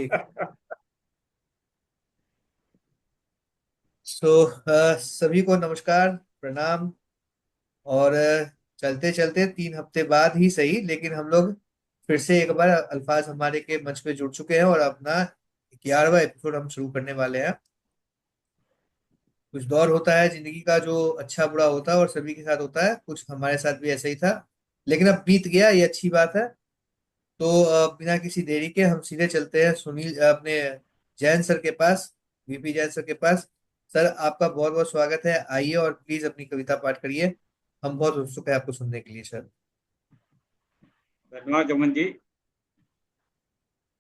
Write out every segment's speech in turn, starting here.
ठीक। सो सभी को नमस्कार, प्रणाम। और चलते चलते 3 हफ्ते बाद ही सही, लेकिन हम लोग फिर से एक बार अल्फाज हमारे के मंच पे जुड़ चुके हैं और अपना 11वां एपिसोड हम शुरू करने वाले हैं। कुछ दौर होता है जिंदगी का जो अच्छा बुरा होता है और सभी के साथ होता है, कुछ हमारे साथ भी ऐसा ही था। लेकिन अब बीत गया, ये अच्छी बात है। तो बिना किसी देरी के हम सीधे चलते हैं सुनील अपने जैन सर के पास, वीपी जैन सर के पास। सर, आपका बहुत बहुत स्वागत है। आइए और प्लीज अपनी कविता पाठ करिए। हम बहुत उत्सुक है आपको सुनने के लिए सर। धन्यवाद अमन जी।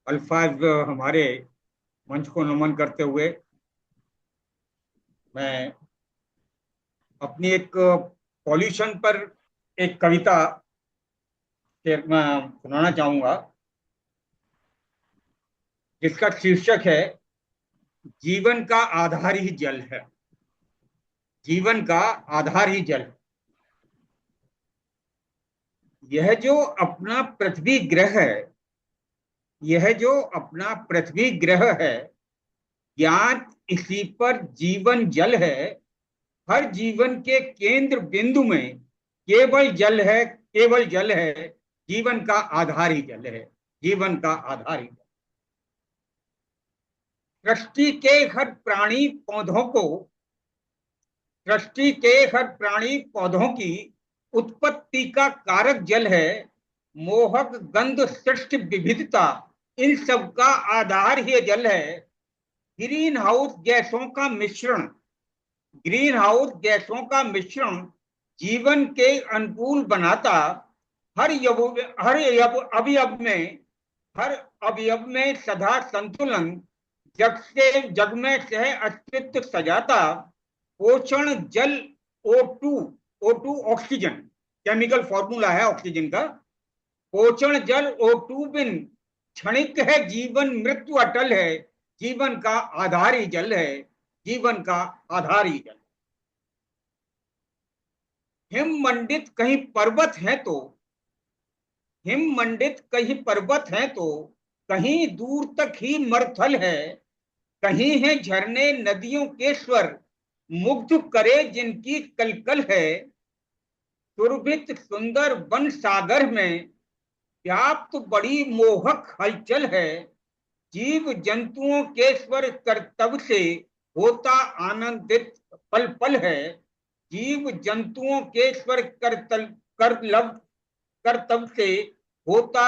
अल्फाज हमारे मंच को नमन करते हुए मैं अपनी एक पॉल्यूशन पर एक कविता सुनाना चाहूंगा, जिसका शीर्षक है जीवन का आधार ही जल है। जीवन का आधार ही जल है। यह जो अपना पृथ्वी ग्रह है, यह जो अपना पृथ्वी ग्रह है, ज्ञात इसी पर जीवन जल है। हर जीवन के केंद्र बिंदु में केवल जल है, केवल जल है। जीवन का आधार ही जल है। जीवन का आधार ही जल। सृष्टि के हर प्राणी पौधों को, सृष्टि के हर प्राणी पौधों की उत्पत्ति का कारक जल है। मोहक गंध सृष्टि विविधता, इन सब का आधार ही जल है। ग्रीन हाउस गैसों का मिश्रण, ग्रीन हाउस गैसों का मिश्रण जीवन के अनुकूल बनाता। हर यव हर यव अवयव में, हर अवयव में सदा संतुलन, जग में सह अस्तित्व सजाता। पोषण जल O2, O2 oxygen, chemical formula है ऑक्सीजन का। पोषण जल O2 बिन क्षणिक है जीवन, मृत्यु अटल है। जीवन का आधार ही जल है। जीवन का आधार ही जल। हिम मंडित कहीं पर्वत है तो, हिम मंडित कहीं पर्वत है तो, कहीं दूर तक ही मरुथल है। कहीं है झरने नदियों के स्वर, मुग्ध करे जिनकी कलकल है। सुरभित सुंदर वन सागर में व्याप्त बड़ी मोहक हलचल है। जीव जंतुओं के स्वर करतब से होता आनंदित पल पल है। जीव जंतुओं के स्वर करतब से होता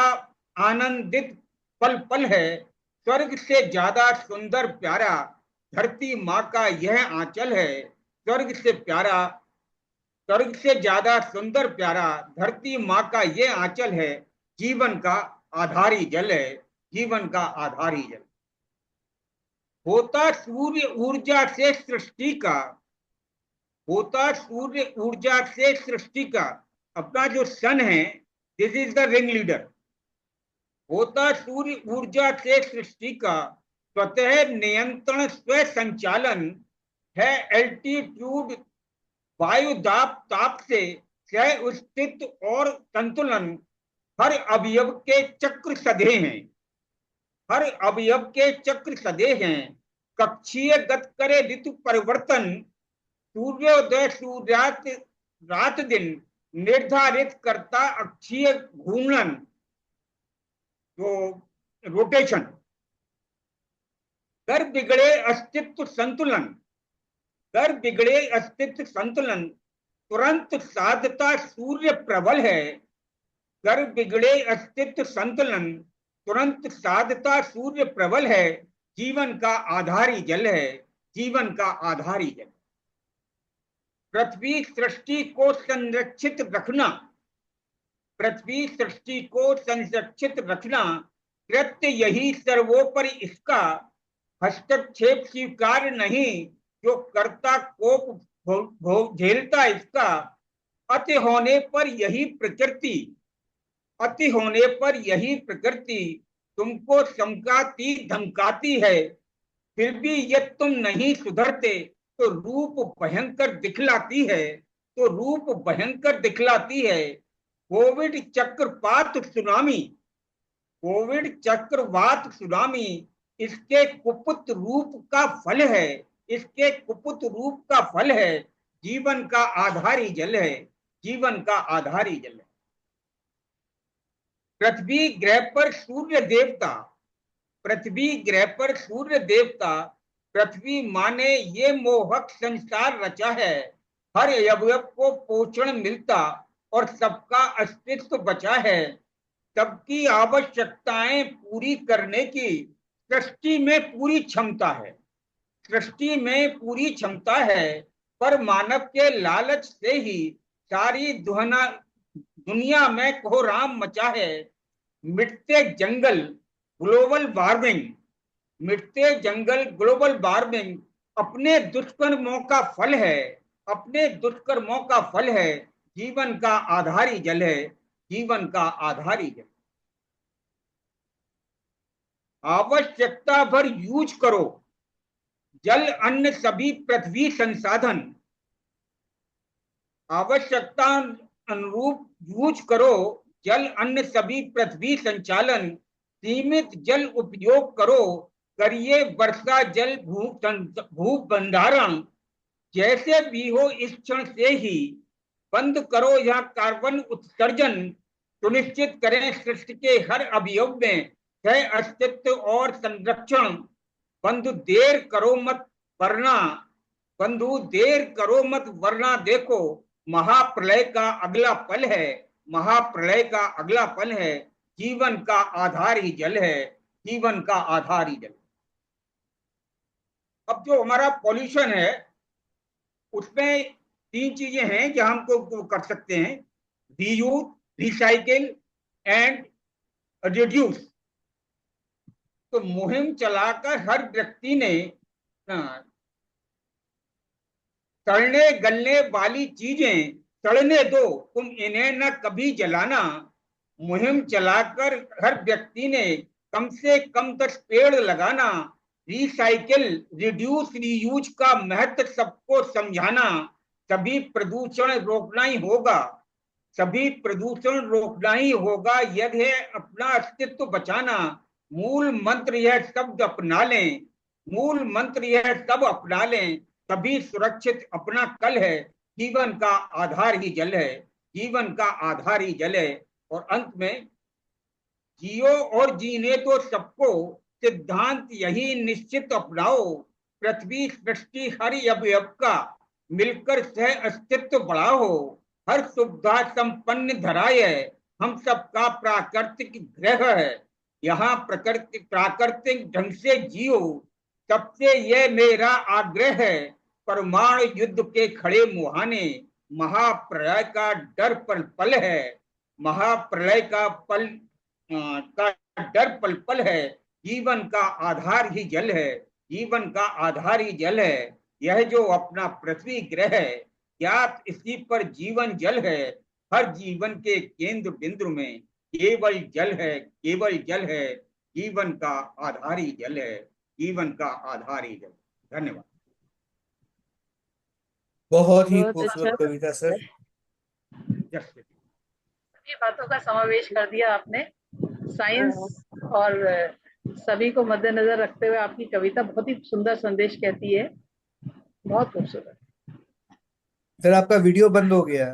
आनंदित पल पल है। स्वर्ग से ज्यादा सुंदर प्यारा धरती माँ का यह आंचल है। स्वर्ग से प्यारा, स्वर्ग से ज्यादा सुंदर प्यारा धरती माँ का यह आंचल है। जीवन का आधारी जल है। जीवन का आधारी जल होता सूर्य ऊर्जा से सृष्टि का, होता सूर्य ऊर्जा से सृष्टि का। अपना जो सन है, this is the ring leader. होता सूर्य ऊर्जा से सृष्टि का स्वतः नियंत्रण, स्व संचालन है। एल्टीट्यूड वायु दाब ताप से सह अस्तित्व और संतुलन। हर अवयव के चक्र सधे हैं, हर अवयव के चक्र सधे हैं। कक्षीय गत करे ऋतु परिवर्तन, सूर्योदय सूर्यास्त रात दिन निर्धारित करता अक्षीय घूर्णन, जो रोटेशन। कर बिगड़े अस्तित्व संतुलन, कर बिगड़े अस्तित्व संतुलन तुरंत साधता सूर्य प्रबल है। कर बिगड़े अस्तित्व संतुलन तुरंत साधता सूर्य प्रबल है। जीवन का आधारी जल है। जीवन का आधारी जल। पृथ्वी सृष्टि को संरक्षित रखना, पृथ्वी सृष्टि को संरक्षित रखना कृत्य यही सर्वोपरि इसका। हस्तक्षेप स्वीकार नहीं जो करता कोप झेलता इसका। अति होने पर यही प्रकृति, अति होने पर यही प्रकृति तुमको चमकाती धमकाती है। फिर भी यदि तुम नहीं सुधरते तो रूप भयंकर दिखलाती है, तो रूप भयंकर दिखलाती है। कोविड चक्रपात सुनामी, कोविड चक्रवात सुनामी इसके कुपुत रूप का फल है, इसके कुपुत रूप का फल है, जीवन का आधार ही जल है, जीवन का आधार ही जल है। पृथ्वी ग्रह पर सूर्य देवता, पृथ्वी ग्रह पर सूर्य देवता, पृथ्वी माने ये मोहक संसार रचा है, हर अवयव को पोषण मिलता और सबका अस्तित्व बचा है, सबकी आवश्यकताएं पूरी करने की सृष्टि में पूरी क्षमता है, सृष्टि में पूरी क्षमता है, पर मानव के लालच से ही सारी दुनिया में कोहराम मचा है। मिटते जंगल, ग्लोबल वार्मिंग, मिटते जंगल, ग्लोबल वार्मिंग अपने दुष्कर्मों का फल है, अपने दुष्कर्मों का फल है, जीवन का आधार ही जल है, जीवन का आधार ही जल। आवश्यकता भर यूज करो, जल अन्न सभी पृथ्वी संसाधन, आवश्यकता अनुरूप यूज करो, जल अन्न सभी पृथ्वी संचालन, सीमित जल उपयोग करो, करिए वर्षा जल भू भंडारण, जैसे भी हो इस क्षण से ही बंद करो यह कार्बन उत्सर्जन, सुनिश्चित करें सृष्टि के हर अवयव में सह अस्तित्व और संरक्षण, बंधु देर करो मत वरना, बंधु देर करो मत वरना देखो महाप्रलय का अगला पल है, महाप्रलय का अगला पल है, जीवन का आधार ही जल है, जीवन का आधार ही जल। अब जो हमारा पॉल्यूशन है उसमें तीन चीजें हैं जो हमको कर सकते हैं, रीयूज, रिसाइकिल एंड रिड्यूस। तो मुहिम चलाकर हर व्यक्ति ने सड़ने गलने वाली चीजें सड़ने दो, तुम इन्हें न कभी जलाना, मुहिम चलाकर हर व्यक्ति ने कम से कम 10 पेड़ लगाना, रिसाइकिल, रिड्यूस, रीयूज का महत्व सबको समझाना, सभी प्रदूषण रोकना ही होगा, सभी प्रदूषण रोकना ही होगा, यदि अपना अस्तित्व बचाना, मूल मंत्र यह शब्द अपना लें, मूल मंत्र यह सब अपना लें, तभी सुरक्षित अपना कल है, जीवन का आधार ही जल है, जीवन का आधार ही जल है। और अंत में जियो और जीने तो सबको, सिद्धांत यही निश्चित अपनाओ, पृथ्वी सृष्टि हर अवयव का मिलकर सह अस्तित्व बढ़ाओ, हर सुविधा संपन्न धराए है, हम सबका प्राकृतिक ग्रह है, यहाँ प्रकृति प्राकृतिक ढंग से जियो, सबसे यह मेरा आग्रह है, परमाणु युद्ध के खड़े मुहाने, महाप्रलय का डर पल पल है, महाप्रलय का पल का डर पल पल है, जीवन का आधार ही जल है, जीवन का आधार ही जल है, यह जो अपना पृथ्वी ग्रह है, ज्ञात इसी पर जीवन जल है, हर जीवन के केंद्र बिंदु में केवल जल है, केवल जल है, जीवन का आधार ही जल है, जीवन का आधार ही जल। धन्यवाद। बहुत ही बहुत अच्छा। खूबसूरत कविता सर। सभी बातों का समावेश कर दिया आपने, साइंस और सभी को मद्देनजर रखते हुए आपकी कविता बहुत ही सुंदर संदेश कहती है, बहुत खूबसूरत। सर आपका वीडियो बंद हो गया।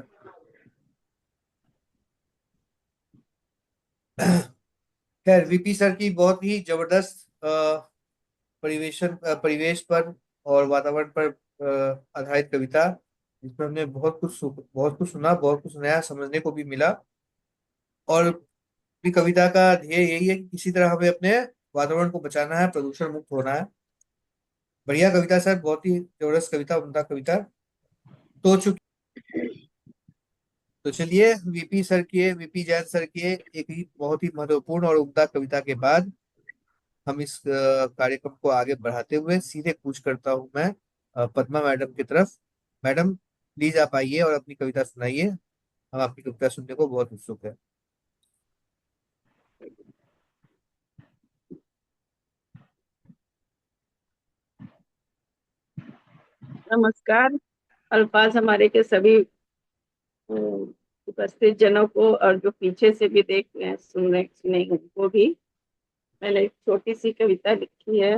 खैर वीपी सर की बहुत ही जबरदस्त परिवेश पर और वातावरण पर आधारित कविता, जिसमें हमने बहुत कुछ सुना, बहुत कुछ नया समझने को भी मिला। और भी कविता का ध्येय यही है कि किसी तरह हमें अपने वातावरण को बचाना है, प्रदूषण मुक्त होना है। बढ़िया कविता सर, बहुत ही जबरदस्त कविता, उम्दा कविता। तो चलिए वीपी जैन सर के एक ही बहुत ही महत्वपूर्ण और उम्दा कविता के बाद हम इस कार्यक्रम को आगे बढ़ाते हुए सीधे कूच करता हूं मैं पद्मा मैडम की तरफ। मैडम प्लीज आप आइए और अपनी कविता सुनाइए, हम आपकी कविता सुनने को बहुत उत्सुक है। नमस्कार। अल्फाज हमारे के सभी उपस्थित जनों को और जो पीछे से भी देख रहे हैं सुन रहे उनको भी। मैंने एक छोटी सी कविता लिखी है,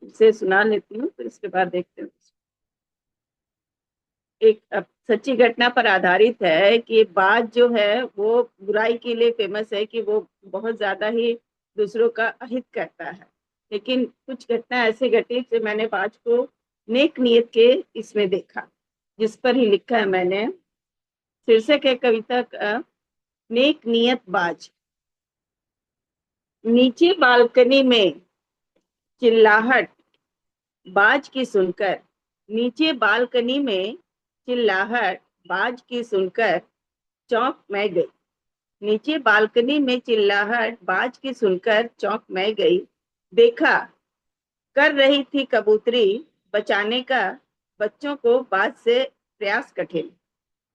उसे सुना लेती हूँ, फिर इसके बाद देखते हैं। एक सच्ची घटना पर आधारित है कि बाज जो है वो बुराई के लिए फेमस है, कि वो बहुत ज्यादा ही दूसरों का अहित करता है। लेकिन कुछ घटना ऐसे घटी कि मैंने बाज को नेक नियत के इसमें देखा, जिस पर ही लिखा है मैंने। शीर्षक है कविता का नेक नियत बाज। नीचे बालकनी में चिल्लाहट बाज की सुनकर, नीचे बालकनी में चिल्लाहट बाज की सुनकर चौंक मैं गई। नीचे बालकनी में चिल्लाहट बाज की सुनकर चौंक मैं गई। देखा कर रही थी कबूतरी बचाने का बच्चों को बाज से प्रयास कठिन।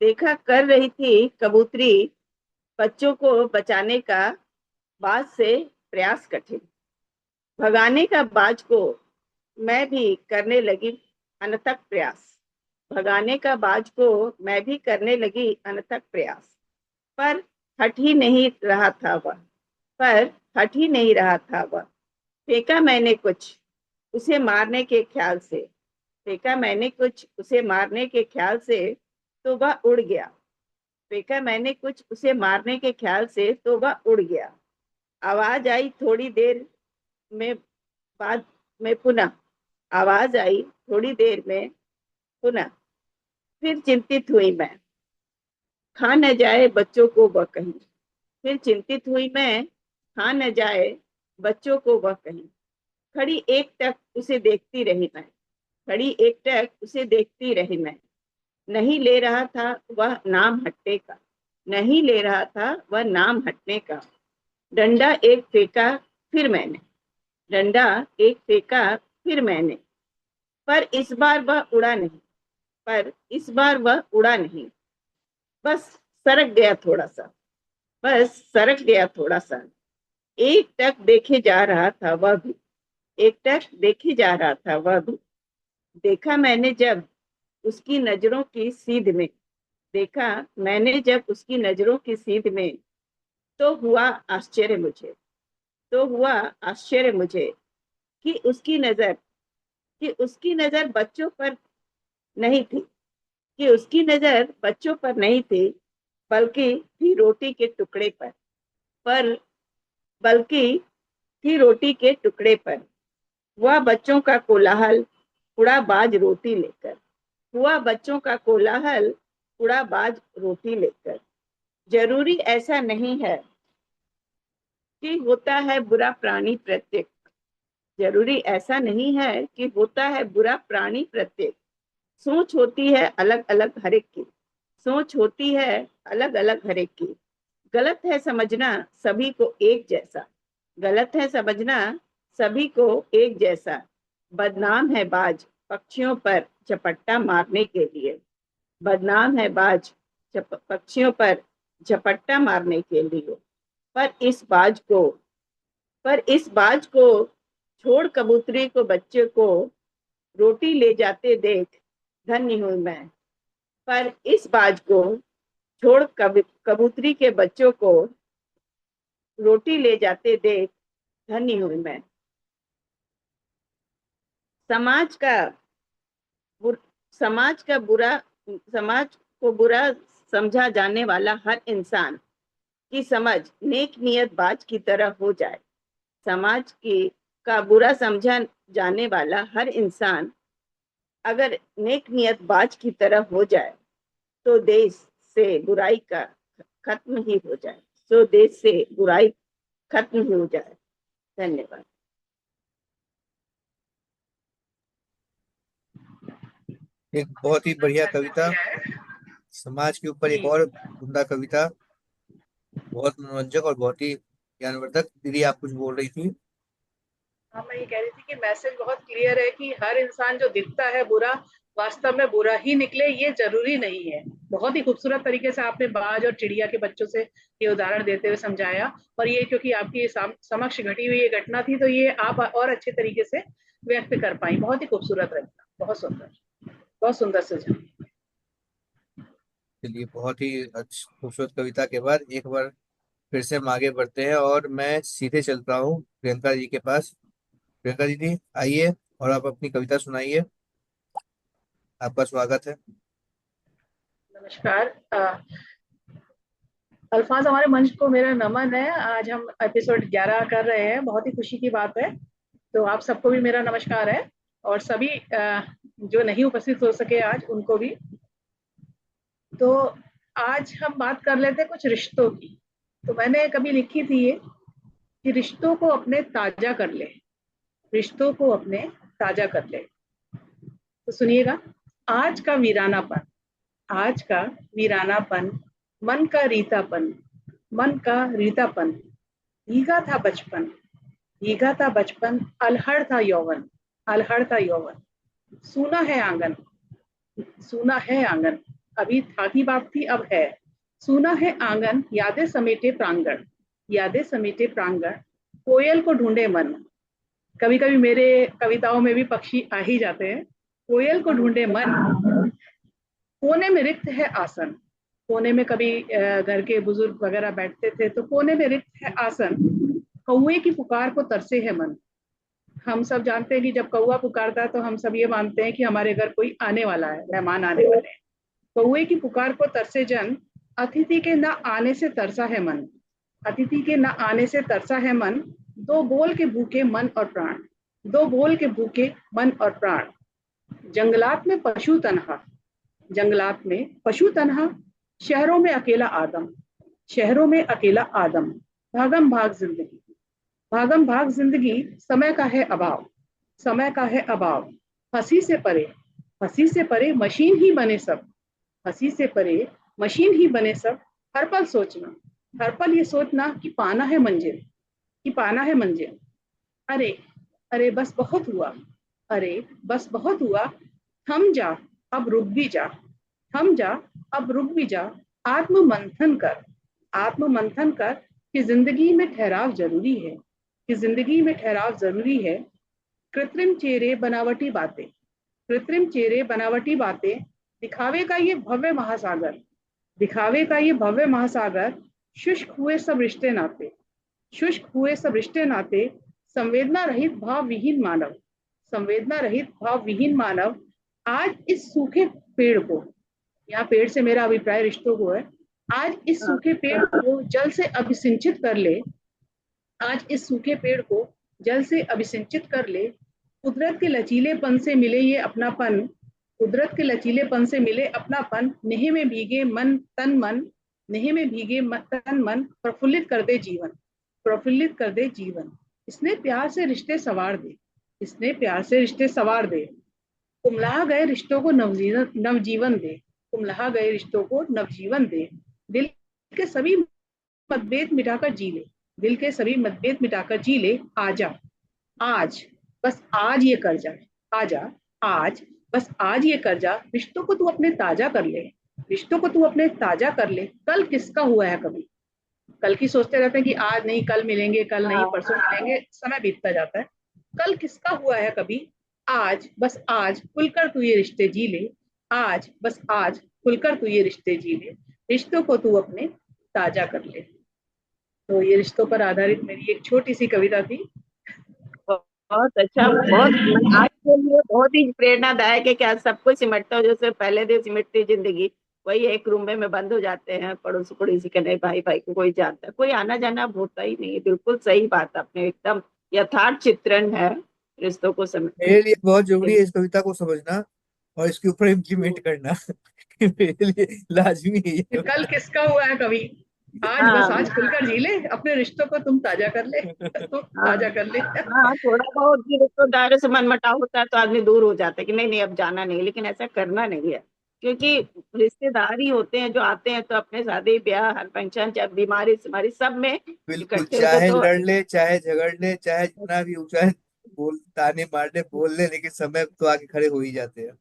देखा कर रही थी कबूतरी बच्चों को बचाने का बाज से प्रयास कठिन। भगाने का बाज को मैं भी करने लगी अनथक प्रयास। भगाने का बाज को मैं भी करने लगी अनथक प्रयास। पर हट ही नहीं रहा था वह, पर हट ही नहीं रहा था वह। फेंका मैंने कुछ उसे मारने के ख्याल से, फेंका मैंने कुछ उसे मारने के ख्याल से, तो वह उड़ गया। फेंका मैंने कुछ उसे मारने के ख्याल से, तो वह उड़ गया। आवाज आई थोड़ी देर में बाद में पुनः, आवाज आई थोड़ी देर में पुनः। फिर चिंतित हुई मैं, खा न जाए बच्चों को वह कहीं। फिर चिंतित हुई मैं, खा न जाए बच्चों को वह कहीं। खड़ी एक टक उसे देखती रही मैं, खड़ी एक टक उसे देखती रही मैं। नहीं ले रहा था वह नाम हटने का, नहीं ले रहा था वह नाम हटने का। डंडा एक फेंका फिर मैंने, डंडा एक फेंका फिर मैंने। पर इस बार वह उड़ा नहीं, पर इस बार वह उड़ा नहीं। बस सरक गया थोड़ा सा, बस सरक गया थोड़ा सा। एक टक देखे जा रहा था वह भी, एक टक देखे जा रहा था वह भी। देखा मैंने जब उसकी नजरों की सीध में, देखा मैंने जब उसकी नजरों की सीध में, तो हुआ आश्चर्य मुझे, तो हुआ आश्चर्य मुझे कि उसकी नजर, कि उसकी नजर बच्चों पर नहीं थी, कि उसकी नजर बच्चों पर नहीं थी, बल्कि थी रोटी के टुकड़े पर बल्कि थी रोटी के टुकड़े पर। वह बच्चों का कोलाहल उड़ा बाज रोटी लेकर, हुआ बच्चों का कोलाहल उड़ा बाज रोटी लेकर। जरूरी ऐसा नहीं है कि होता है बुरा प्राणी प्रत्येक, जरूरी ऐसा नहीं है कि होता है बुरा प्राणी प्रत्येक। सोच होती है अलग अलग हर एक की, सोच होती है अलग अलग हर एक की। गलत है समझना सभी को एक जैसा, गलत है समझना सभी को एक जैसा। बदनाम है बाज पक्षियों पर झपट्टा मारने के लिए, बदनाम है बाज पक्षियों पर झपट्टा मारने के लिए। पर इस बाज को, पर इस बाज को छोड़ कबूतरी को बच्चे को रोटी ले जाते देख धन्य हुई मैं। पर इस बाज को छोड़ कबूतरी के बच्चों को रोटी ले जाते देख धन्य हुई मैं। समाज का समाज का बुरा, समाज को बुरा समझा जाने वाला हर इंसान की समझ नेक नियत बाज की तरह हो जाए। समाज की का बुरा समझा जाने वाला हर इंसान अगर नेक नियत बाज की तरह हो जाए, तो देश से बुराई का खत्म ही हो जाए, तो देश से बुराई खत्म ही हो जाए। धन्यवाद। एक बहुत ही बढ़िया कविता, समाज के ऊपर एक और उम्दा कविता, बहुत मनोरंजक और बहुत ही ज्ञानवर्धक। दीदी आप कुछ बोल रही थी। हाँ, मैं ये कह रही थी कि मैसेज बहुत क्लियर है कि हर इंसान जो दिखता है बुरा, वास्तव में बुरा ही निकले ये जरूरी नहीं है। बहुत ही खूबसूरत तरीके से आपने बाज और चिड़िया के बच्चों से ये उदाहरण देते हुए समझाया, और ये क्योंकि आपकी समक्ष घटी हुई ये घटना थी, तो ये आप और अच्छे तरीके से व्यक्त कर पाई। बहुत ही खूबसूरत रचना, बहुत सुंदर, बहुत सुंदर सुझाव। चलिए, बहुत ही खूबसूरत कविता के बाद एक बार फिर से हम आगे बढ़ते हैं और मैं सीधे चलता हूँ प्रियंका जी के पास। प्रियंका दीदी आइए और आप अपनी कविता सुनाइए। आपका स्वागत है। नमस्कार। अल्फाज हमारे मंच को मेरा नमन है। आज हम एपिसोड 11 कर रहे हैं, बहुत ही खुशी की बात है। तो आप सबको भी मेरा नमस्कार है, और सभी जो नहीं उपस्थित हो सके आज उनको भी। तो आज हम बात कर लेते हैं कुछ रिश्तों की। तो मैंने कभी लिखी थी ये कि रिश्तों को अपने ताजा कर ले, रिश्तों को अपने ताजा कर ले। तो सुनिएगा। आज का वीरानापन, आज का वीरानापन, मन का रीतापन, मन का रीतापन, भीगा था बचपन, भीगा था बचपन, अलहड़ था यौवन, अलहड़ था यौवन। सूना है आंगन, सूना है आंगन, अभी था की बात थी अब है। सूना है आंगन, यादें समेटे प्रांगण, यादें समेटे प्रांगण, कोयल को ढूंढे मन। कभी कभी मेरे कविताओं में भी पक्षी आ ही जाते हैं। कोयल को ढूंढे मन, कोने में रिक्त है आसन। कोने में कभी घर के बुजुर्ग वगैरह बैठते थे तो कोने में रिक्त है आसन। कौए की पुकार को तरसे है मन। हम सब जानते हैं कि जब कौआ पुकारता है तो हम सब ये मानते हैं कि हमारे घर कोई आने वाला है, मेहमान आने वाले हैं। कौए की पुकार को तरसे जन, अतिथि के न आने से तरसा है मन, अतिथि के न आने से तरसा है मन। दो बोल के भूखे मन और प्राण, दो बोल के भूखे मन और प्राण। जंगलात में पशु तनहा, जंगलात में पशु तनहा, शहरों में अकेला आदम, शहरों में अकेला आदम। भागम भाग जिंदगी, भागम भाग जिंदगी, समय का है अभाव, समय का है अभाव। हंसी से परे, हंसी से परे मशीन ही बने सब, हंसी से परे मशीन ही बने सब। हर पल सोचना, हर पल ये सोचना कि पाना है मंजिल, कि पाना है मंजिल। अरे, अरे बस बहुत हुआ, अरे बस बहुत हुआ। थम जा, अब रुक भी जा, थम जा, अब रुक भी जा। आत्म मंथन कर, आत्म मंथन कर, कि जिंदगी में ठहराव जरूरी है, कि जिंदगी में ठहराव जरूरी है। कृत्रिम चेहरे बनावटी बातें, कृत्रिम चेहरे बनावटी बातें, दिखावे का ये भव्य महासागर, दिखावे का ये भव्य महासागर। शुष्क हुए सब रिश्ते नाते, शुष्क हुए सब रिश्ते नाते। संवेदना रहित भाव विहीन मानव, संवेदना रहित भाव विहीन मानव। आज इस सूखे पेड़ को, यहाँ पेड़ से मेरा अभिप्राय रिश्तों को है। आज इस सूखे पेड़ को जल से अभिसिंचित कर ले, आज इस सूखे पेड़ को जल से अभिसिंचित कर ले। कुदरत के लचीलेपन से मिले ये अपनापन, कुदरत के लचीलेपन से मिले अपनापन। नेह में भीगे मन तन मन, नेह में भीगे तन मन, प्रफुल्लित कर दे जीवन, प्रफुल्लित कर दे जीवन। इसने प्यार से रिश्ते सवार दे, इसने प्यार से रिश्ते सवार दे। कुमला गए रिश्तों को नवजीवन, नवजीवन दे, कुमला गए रिश्तों को नवजीवन दे। दिल के सभी मतभेद मिटाकर जी ले, दिल के सभी मतभेद मिटाकर जी ले। आजा, आज, बस आज ये कर जा, आजा, आज, बस आज ये कर जा। रिश्तों को तू अपने ताजा कर ले, रिश्तों को तू अपने ताजा कर ले। कल किसका हुआ है कभी, कल की सोचते रहते हैं कि आज नहीं कल मिलेंगे, कल नहीं परसों मिलेंगे, समय बीतता जाता है। कल किसका हुआ है कभी, आज, बस आज खुलकर तू ये रिश्ते जी ले, आज, बस आज खुलकर तू ये रिश्ते जी ले। रिश्तों को तू अपने ताजा कर ले। तो ये रिश्तों पर आधारित मेरी एक छोटी सी कविता थी। बहुत अच्छा, बहुत आज के लिए बहुत ही प्रेरणादायक है कि आज सब कुछ सिमटता हो। जैसे पहले दिन सिमटती जिंदगी, वही एक रूम में बंद हो जाते हैं, पड़ोसी पड़ोसी के नहीं, भाई भाई को कोई जानता है, कोई आना जाना अब होता ही नहीं है। बिल्कुल सही बात, आपने एकदम यथार्थ चित्रण है रिश्तों को समझने मेरे लिए बहुत जरूरी के। है इस कविता को समझना और इसके ऊपर इम्प्लीमेंट करना। मेरे लिए लाजमी है ये। कल किसका हुआ है कभी, आज बस हाँ आज खुलकर जी ले, अपने रिश्तों को तुम ताजा कर ले, तुम हाँ ताजा कर ले। हाँ, थोड़ा बहुत भी रिश्तेदारों से मनमुटाव होता है तो आदमी दूर हो जाता है कि नहीं नहीं अब जाना नहीं, लेकिन ऐसा करना नहीं है। क्योंकि रिश्तेदार ही होते हैं जो आते हैं तो अपने शादी ब्याह हर फंक्शन चाहे बीमारी बीमारी सब में बिल्कुल, इकट्ठे होते चाहे तो। लड़ ले चाहे झगड़ ले चाहे जितना भी ऊंचा है, बोल ताने मार ले बोल ले, लेकिन समय तो आके खड़े हो ही जाते हैं।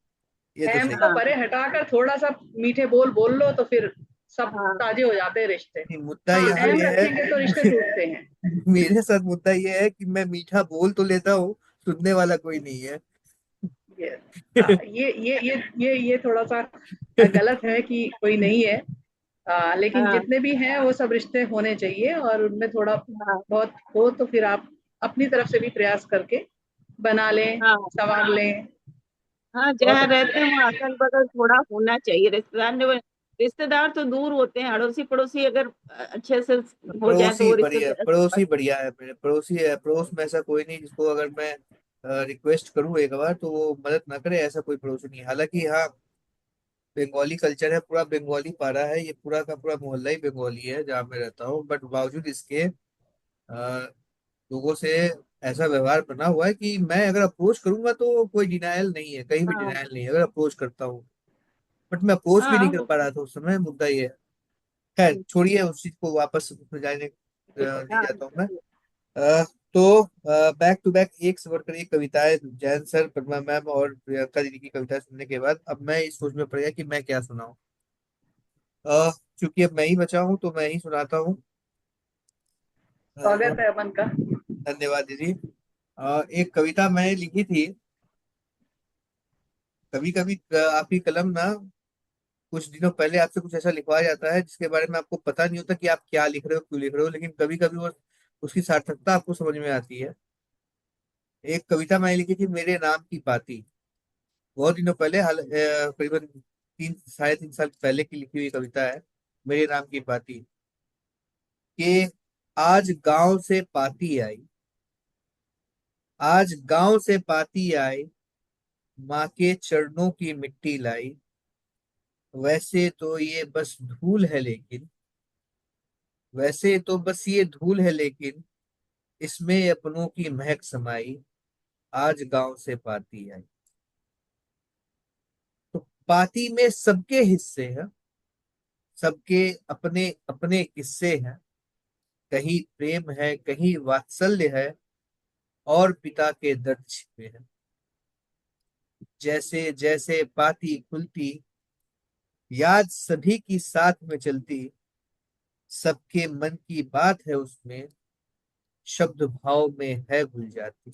ये तो अहम सही। को हाँ परे हटाकर थोड़ा सा मीठे बोल बोल लो तो फिर सब हाँ ताजे हो जाते हैं रिश्ते। नहीं, मुद्दा हाँ, यहाँ अहम ये है। रखेंगे तो रिश्ते टूटते हैं। मेरे साथ मुद्दा ये है कि मैं मीठा बोल तो लेता हूँ, सुनने वाला कोई नहीं है। ये हाँ, ये थोड़ा सा गलत है कि कोई नहीं है। लेकिन हाँ जितने भी हैं वो सब रिश्ते होने चाहिए, और उनमें थोड़ा हाँ बहुत हो तो फिर आप अपनी तरफ से भी प्रयास करके बना लें, हाँ संवार लें। हाँ, बहुत जहाँ अच्छा रहते हैं है। वहाँ अगल बगल थोड़ा होना चाहिए रिश्तेदार ने। रिश्तेदार तो दूर होते हैं, अड़ोसी पड़ोसी अगर अच्छे से हो जाए तो पड़ोसी वो बढ़िया, रिश्तेदार पड़ोसी बढ़िया है, मेरे पड़ोसी है। पड़ोस में ऐसा कोई नहीं जिसको अगर मैं रिक्वेस्ट करूँ एक बार तो वो मदद ना करे, ऐसा कोई पड़ोसी नहीं। हालांकि हाँ, बंगाली कल्चर है, पूरा बंगाली पारा है, ये पूरा का पूरा मोहल्ला ही बंगाली है जहाँ मैं रहता हूँ। बट बावजूद इसके लोगों से ऐसा व्यवहार बना हुआ है कि मैं अगर अप्रोच करूंगा तो कोई डिनायल नहीं है, कहीं भी हाँ डिनायल नहीं है अगर अप्रोच करता हूँ। बट मैं अप्रोच भी हाँ नहीं कर पा रहा था उस समय, मुद्दा ये है। खैर छोड़िए, उस चीज को वापस उसमें जाने नहीं हाँ जाता हूँ मैं। अ, तो बैक टू बैक एक से बढ़कर एक कविताएं, जैन सर, पद्मा मैम और प्रियंका दीदी की कविताएं सुनने के बाद अब मैं इस सोच में पड़ गया कि मैं क्या सुनाऊं। चूंकि अब मैं ही बचा हूं तो मैं ही सुनाता हूँ। स्वागत है अमन का। धन्यवाद दीदी। एक कविता मैंने लिखी थी। कभी कभी आपकी कलम ना, कुछ दिनों पहले आपसे कुछ ऐसा लिखवाया जाता है जिसके बारे में आपको पता नहीं होता कि आप क्या लिख रहे हो, क्यों लिख रहे हो, लेकिन कभी कभी वो उसकी सार्थकता आपको समझ में आती है। एक कविता मैंने लिखी थी, मेरे नाम की पाती। बहुत दिनों पहले, करीबन 3 साढ़े 3 साल पहले की लिखी हुई कविता है, मेरे नाम की पाती। कि आज गांव से पाती आई, आज गांव से पाती आई, माँ के चरणों की मिट्टी लाई। वैसे तो ये बस धूल है लेकिन, वैसे तो बस ये धूल है लेकिन, इसमें अपनों की महक समाई। आज गांव से पाती आई। तो पाती में सबके हिस्से हैं, सबके अपने अपने किस्से हैं। कहीं प्रेम है, कहीं वात्सल्य है, और पिता के दर्द छिपे हैं। जैसे जैसे पाती खुलती, याद सभी की साथ में चलती। सबके मन की बात है उसमें, शब्द भाव में है घुल जाती।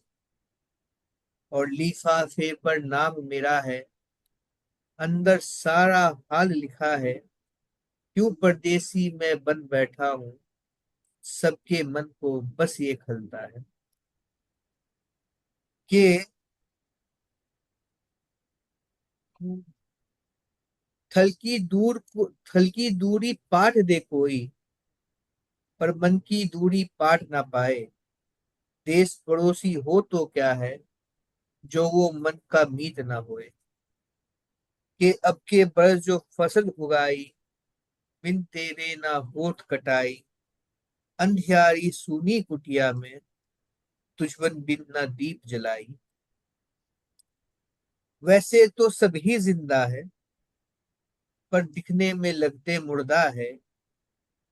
और लिफाफे पर नाम मेरा है, अंदर सारा हाल लिखा है। क्यों परदेसी मैं बन बैठा हूँ, सबके मन को बस ये खलता है। कि थल की दूर को, थल की दूरी पाट दे कोई, पर मन की दूरी पाट ना पाए। देश पड़ोसी हो तो क्या है, जो वो मन का मीत ना होए। कि अब के बरस जो फसल उगाई, बिन तेरे ना होठ कटाई। अंधियारी सूनी कुटिया में, तुझवन बिन ना दीप जलाई। वैसे तो सभी जिंदा है, पर दिखने में लगते मुर्दा है।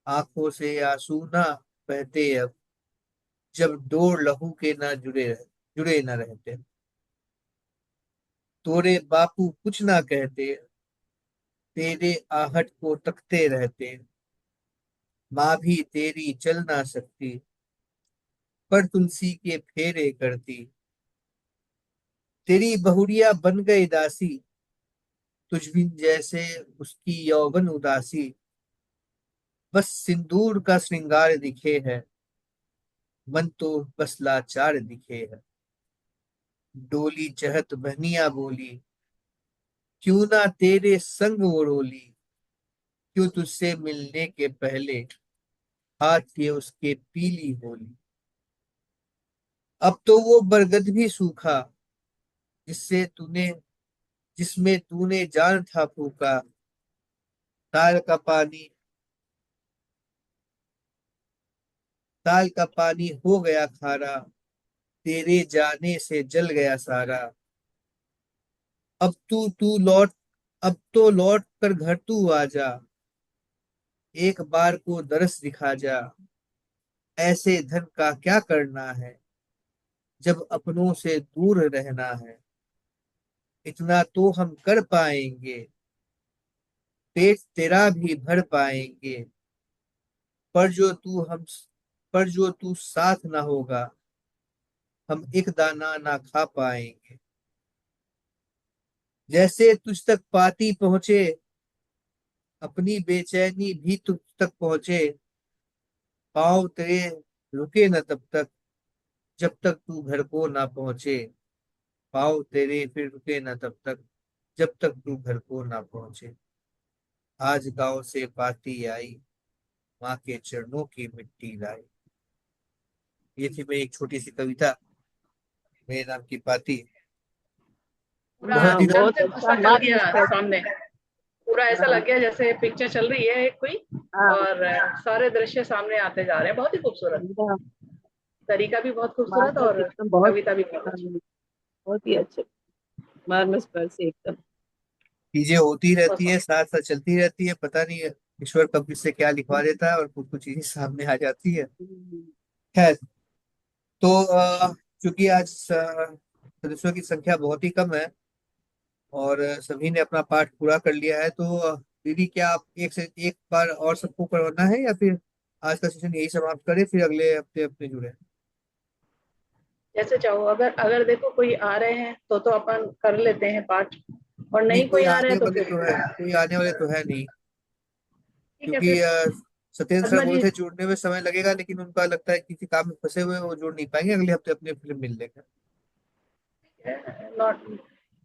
आंखों से आंसू ना बहते अब, जब डोर लहू के ना जुड़े ना रहते। तोरे बापू कुछ ना कहते, तेरे आहट को तकते रहते। माँ भी तेरी चल ना सकती, पर तुलसी के फेरे करती। तेरी बहुरिया बन गई दासी, तुझ बिन जैसे उसकी यौवन उदासी। बस सिंदूर का श्रृंगार दिखे है, मन तो बस लाचार दिखे है। डोली चहत बहनिया बोली, क्यों ना तेरे संग वो रोली। क्यों तुझसे मिलने के पहले, हाथ ये उसके पीली होली। अब तो वो बरगद भी सूखा, जिससे तूने जिसमें तूने जान था फूका। ताल का पानी, ताल का पानी हो गया खारा, तेरे जाने से जल गया सारा। अब तू लौट, अब तो लौट कर घर तू आ जा। एक बार को दरस दिखा जा। ऐसे धन का क्या करना है, जब अपनों से दूर रहना है। इतना तो हम कर पाएंगे, पेट तेरा भी भर पाएंगे। पर जो तू हम पर जो तू साथ ना होगा, हम एक दाना ना खा पाएंगे। जैसे तुझ तक पाती पहुंचे, अपनी बेचैनी भी तुझ तक पहुंचे, पाँव तेरे रुके न तब तक, जब तक तू घर को ना पहुंचे। पाँव तेरे फिर रुके न तब तक, जब तक तू घर को ना पहुंचे। आज गांव से पाती आई, माँ के चरणों की मिट्टी लाई। ये थी मेरी एक छोटी सी कविता, मेरे नाम की पाती। पूरा बहुत हाँ, दिनों एकदम बहुत से अच्छा, गुस्सा चल गया मार्मिस पर। सामने। पूरा ऐसा हाँ लग गया जैसे पिक्चर चल रही है एक कोई, हाँ और सारे दृश्य सामने आते जा रहे हैं। बहुत ही खूबसूरत, हाँ, तरीका भी बहुत खूबसूरत मार्मिस और एकदम बहुत। कविता भी बहुत हाँ, अच्छी। बहुत ही अच्छे, मार्मिस पर से एकदम। चीजें होती रहती बहुत है, साथ साथ चलती रहती है, पता नहीं ईश्वर कब किससे क्या लिखवा देता है और कुछ कुछ चीजें सामने आ जाती है। हम्म, खैर, तो चूंकि आज सदस्यों की संख्या बहुत ही कम है और सभी ने अपना पाठ पूरा कर लिया है, तो दीदी क्या आप एक से एक बार और सबको करवाना है, या फिर आज का सेशन यही समाप्त करें, फिर अगले हफ्ते अपने जुड़े। जैसे चाहो, अगर अगर देखो कोई आ रहे हैं तो अपन कर लेते हैं पाठ, और नहीं, नहीं कोई कोई आ रहे आने हैं तो वाले फिर तो है, कोई आने वाले तो है नहीं, ठीक है क्योंकि फिर। सत्येंद्र सर पद्मा बोले जी, थे जुड़ने में समय लगेगा, लेकिन उनका लगता है किसी काम में फंसे हुए हैं, वो जुड़ नहीं पाएंगे, अगले हफ्ते अपने फिल्म मिल लेंगे। नॉट,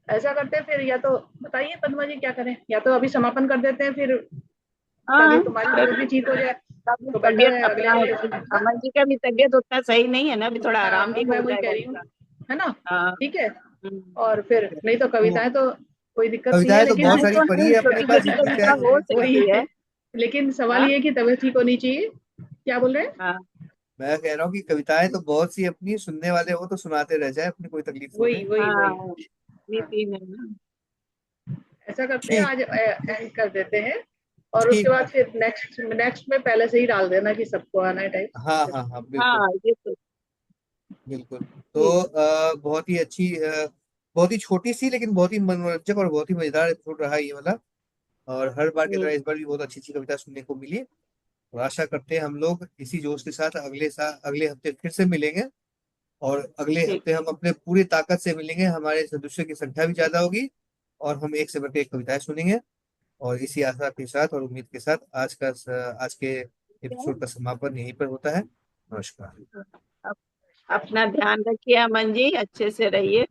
ऐसा करते हैं फिर, या तो बताइए पद्मा जी क्या करें, या तो अभी समापन कर देते हैं, फिर ताकि हाँ, तुम्हारी फिर तबीयत भी ठीक हो जाए, अभी तो बेटर तबीयत है अगले अपना, हफ्ते से। हाँ, अमन जी का भी तबीयत उतना सही नहीं है ना, अभी थोड़ा आराम भी मैं हो वही कह जाएगा रही हूँ, उनका। है ना। हाँ। ठीक है, हम्म। और फिर नहीं तो तो कविताएं तो कोई दिक्कत नहीं है, कविताएं तो लेकिन बहुत नहीं सारी तो पढ़ी नहीं, है अपने छोटी पास, छोटी जितनी कविता चाहे हो उतनी पढ़ वही सकती है। है। लेकिन सवाल हाँ ये है कि तबीयत ठीक होनी चाहिए। क्या बोल रहे हैं? हाँ मैं कह रहा हूँ कि कविताएं तो बहुत सी अपनी, सुनने वाले हो तो सुनाते रह जाए, अपनी कोई तकलीफ थोड़ी वही है। वही वही। हाँ, ये हाँ, तीन है ना। ऐसा करते हैं, ठीक। आज एंड कर देते हैं, और उसके ठीक बाद है। फिर नेक्स्ट नेक्स्ट में पहले से ही डाल देना कि सबको आना है टाइप। हाँ फिर हाँ हाँ, बिल्कुल। हाँ, ये तो बिल्कुल। तो ठीक। बहुत ही अच्छी, बहुत ही छोटी सी लेकिन बहुत ही मनोरंजक और बहुत ही मजेदार एपिसोड रहा ये वाला। और हर बार की तरह हम्म, इस बार भी बहुत अच्छी अच्छी कविता सुनने को मिली। और आशा करते हैं हम लोग इसी जोश के साथ अगले हफ्ते फिर से मिलेंगे। और अगले ठीक। हफ्ते हम अपने पूरी ताकत से मिलेंगे, हमारे सदस्यों की संख्या भी ज्यादा होगी और हम एक से बढ़कर एक कविताएं सुनेंगे। और इसी आशा के साथ और उम्मीद के साथ आज के एपिसोड का समापन यहीं पर होता है। नमस्कार। अप- अपना ध्यान रखिए अमन जी, अच्छे से रहिए।